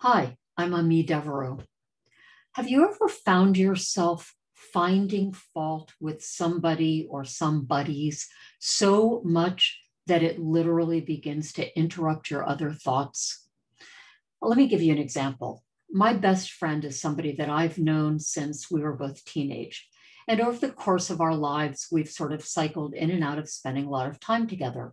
Hi, I'm Ami Devereaux. Have you ever found yourself finding fault with somebody or some buddies so much that it literally begins to interrupt your other thoughts? Let me give you an example. My best friend is somebody that I've known since we were both teenage. And over the course of our lives, we've sort of cycled in and out of spending a lot of time together.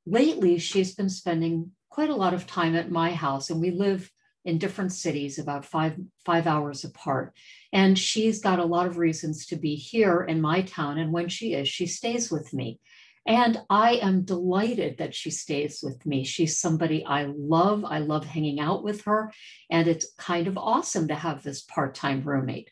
Lately, she's been spending quite a lot of time at my house, and we live in different cities about five hours apart. And she's got a lot of reasons to be here in my town. And when she is, she stays with me. And I am delighted that she stays with me. She's somebody I love. I love hanging out with her. And it's kind of awesome to have this part time roommate.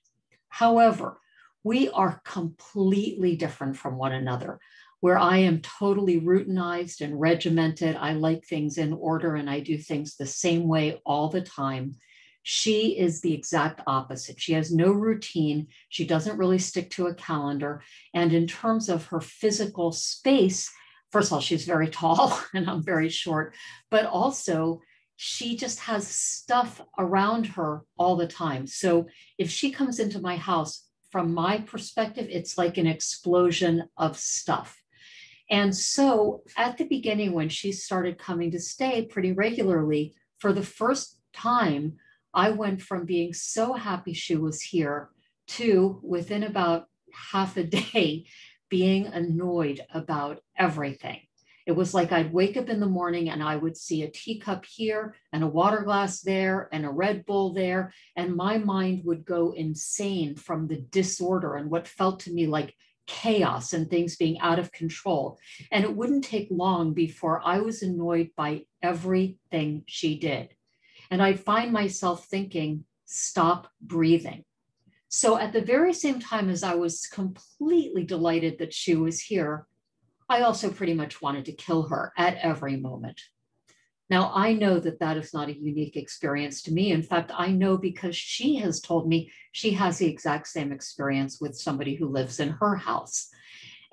However, we are completely different from one another. Where I am totally routinized and regimented, I like things in order and I do things the same way all the time. She is the exact opposite. She has no routine. She doesn't really stick to a calendar. And in terms of her physical space, first of all, she's very tall and I'm very short, but also she just has stuff around her all the time. So if she comes into my house, from my perspective, it's like an explosion of stuff. And so at the beginning, when she started coming to stay pretty regularly, for the first time, I went from being so happy she was here to within about half a day being annoyed about everything. It was like I'd wake up in the morning and I would see a teacup here and a water glass there and a Red Bull there. And my mind would go insane from the disorder and what felt to me like chaos and things being out of control. And it wouldn't take long before I was annoyed by everything she did. And I'd find myself thinking, stop breathing. So at the very same time as I was completely delighted that she was here, I also pretty much wanted to kill her at every moment. Now, I know that that is not a unique experience to me. In fact, I know because she has told me she has the exact same experience with somebody who lives in her house.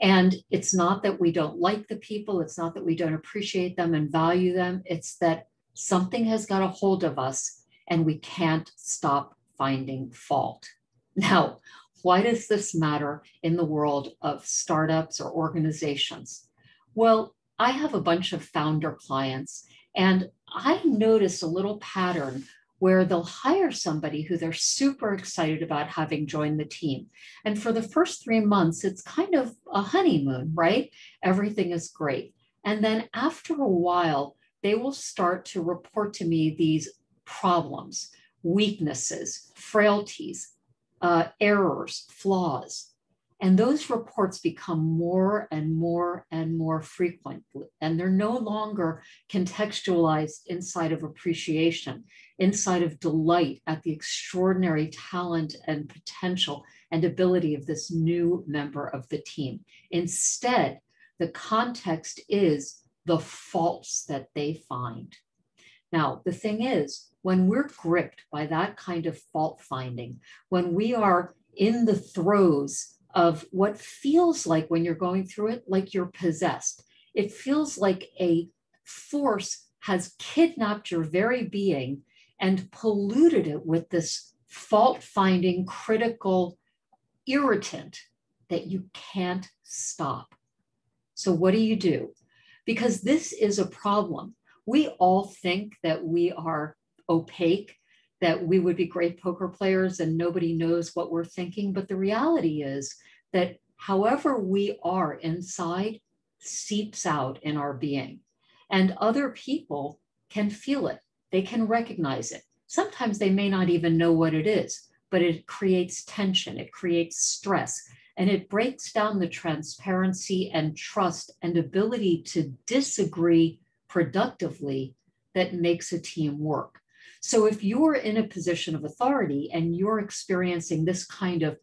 And it's not that we don't like the people, it's not that we don't appreciate them and value them, it's that something has got a hold of us and we can't stop finding fault. Now, why does this matter in the world of startups or organizations? Well, I have a bunch of founder clients, and I notice a little pattern where they'll hire somebody who they're super excited about having joined the team. And for the first 3 months, it's kind of a honeymoon, right? Everything is great. And then after a while, they will start to report to me these problems, weaknesses, frailties, errors, flaws. And those reports become more and more and more frequent. And they're no longer contextualized inside of appreciation, inside of delight at the extraordinary talent and potential and ability of this new member of the team. Instead, the context is the faults that they find. Now, the thing is, when we're gripped by that kind of fault finding, when we are in the throes of what feels like when you're going through it, like you're possessed, it feels like a force has kidnapped your very being and polluted it with this fault finding, critical irritant that you can't stop. So, what do? Because this is a problem. We all think that we are opaque, that we would be great poker players and nobody knows what we're thinking. But the reality is that however we are inside seeps out in our being. And other people can feel it, they can recognize it. Sometimes they may not even know what it is, but it creates tension, it creates stress, and it breaks down the transparency and trust and ability to disagree productively that makes a team work. So if you're in a position of authority and you're experiencing this kind of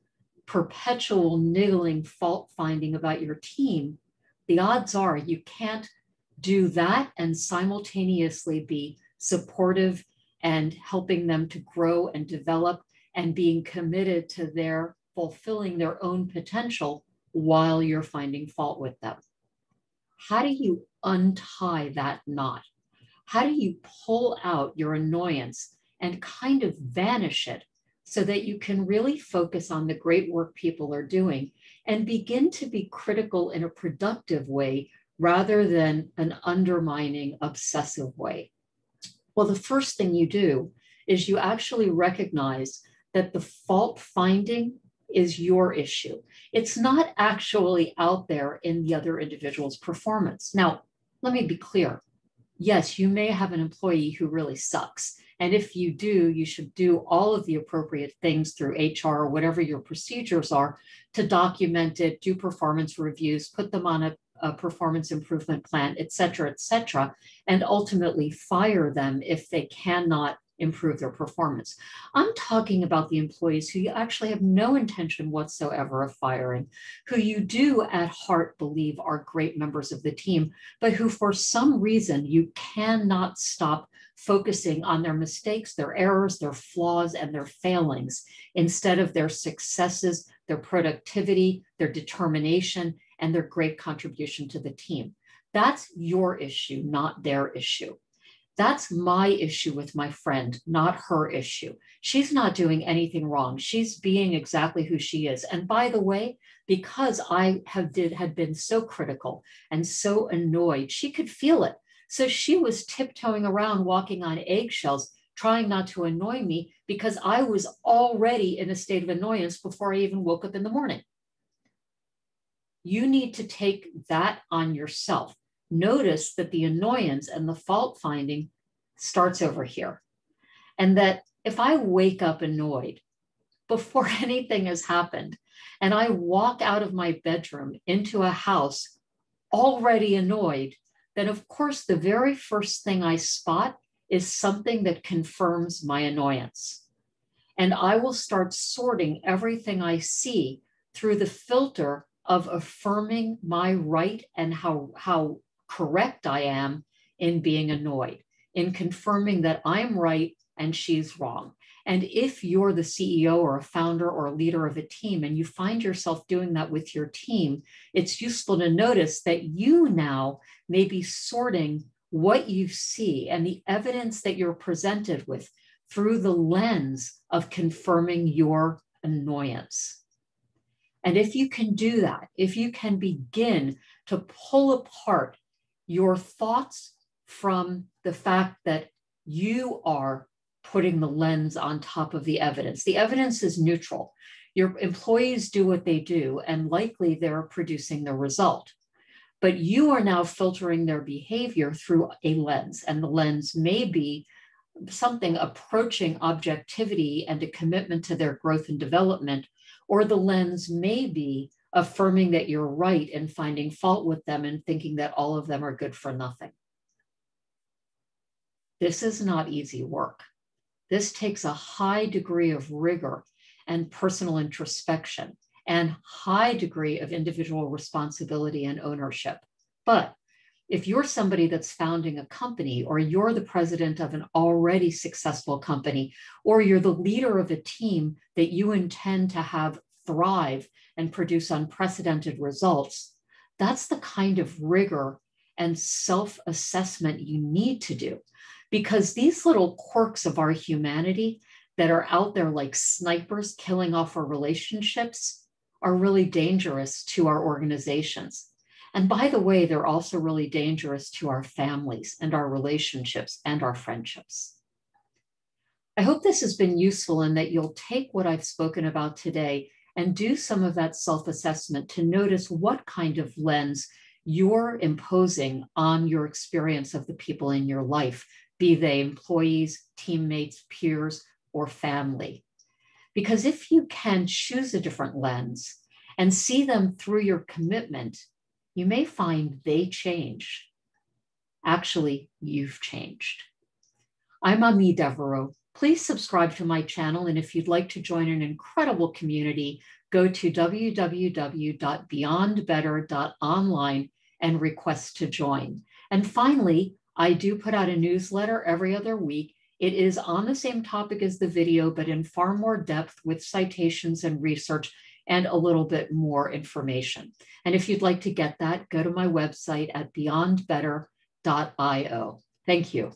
perpetual niggling fault finding about your team, the odds are you can't do that and simultaneously be supportive and helping them to grow and develop and being committed to their fulfilling their own potential while you're finding fault with them. How do you untie that knot? How do you pull out your annoyance and kind of vanish it so that you can really focus on the great work people are doing and begin to be critical in a productive way rather than an undermining, obsessive way. Well, the first thing you do is you actually recognize that the fault finding is your issue. It's not actually out there in the other individual's performance. Now, let me be clear. Yes, you may have an employee who really sucks. And if you do, you should do all of the appropriate things through HR or whatever your procedures are to document it, do performance reviews, put them on a performance improvement plan, et cetera, and ultimately fire them if they cannot improve their performance. I'm talking about the employees who you actually have no intention whatsoever of firing, who you do at heart believe are great members of the team, but who for some reason you cannot stop focusing on their mistakes, their errors, their flaws, and their failings instead of their successes, their productivity, their determination, and their great contribution to the team. That's your issue, not their issue. That's my issue with my friend, not her issue. She's not doing anything wrong. She's being exactly who she is. And by the way, because I had been so critical and so annoyed, she could feel it. So she was tiptoeing around, walking on eggshells, trying not to annoy me because I was already in a state of annoyance before I even woke up in the morning. You need to take that on yourself. Notice that the annoyance and the fault finding starts over here. And that if I wake up annoyed before anything has happened, and I walk out of my bedroom into a house already annoyed, then of course the very first thing I spot is something that confirms my annoyance. And I will start sorting everything I see through the filter of affirming my right and how correct I am in being annoyed, in confirming that I'm right and she's wrong. And if you're the CEO or a founder or a leader of a team and you find yourself doing that with your team, it's useful to notice that you now may be sorting what you see and the evidence that you're presented with through the lens of confirming your annoyance. And if you can do that, if you can begin to pull apart your thoughts from the fact that you are putting the lens on top of the evidence is neutral. Your employees do what they do, and likely they're producing the result. But you are now filtering their behavior through a lens, and the lens may be something approaching objectivity and a commitment to their growth and development, or the lens may be affirming that you're right and finding fault with them and thinking that all of them are good for nothing. This is not easy work. This takes a high degree of rigor and personal introspection and high degree of individual responsibility and ownership. But if you're somebody that's founding a company, or you're the president of an already successful company, or you're the leader of a team that you intend to have thrive and produce unprecedented results, that's the kind of rigor and self-assessment you need to do. Because these little quirks of our humanity that are out there like snipers killing off our relationships are really dangerous to our organizations. And by the way, they're also really dangerous to our families and our relationships and our friendships. I hope this has been useful and that you'll take what I've spoken about today and do some of that self-assessment to notice what kind of lens you're imposing on your experience of the people in your life, be they employees, teammates, peers, or family. Because if you can choose a different lens and see them through your commitment, you may find they change. Actually, you've changed. I'm Amie Devereaux. Please subscribe to my channel, and if you'd like to join an incredible community, go to www.beyondbetter.online and request to join. And finally, I do put out a newsletter every other week. It is on the same topic as the video, but in far more depth with citations and research and a little bit more information. And if you'd like to get that, go to my website at beyondbetter.io. Thank you.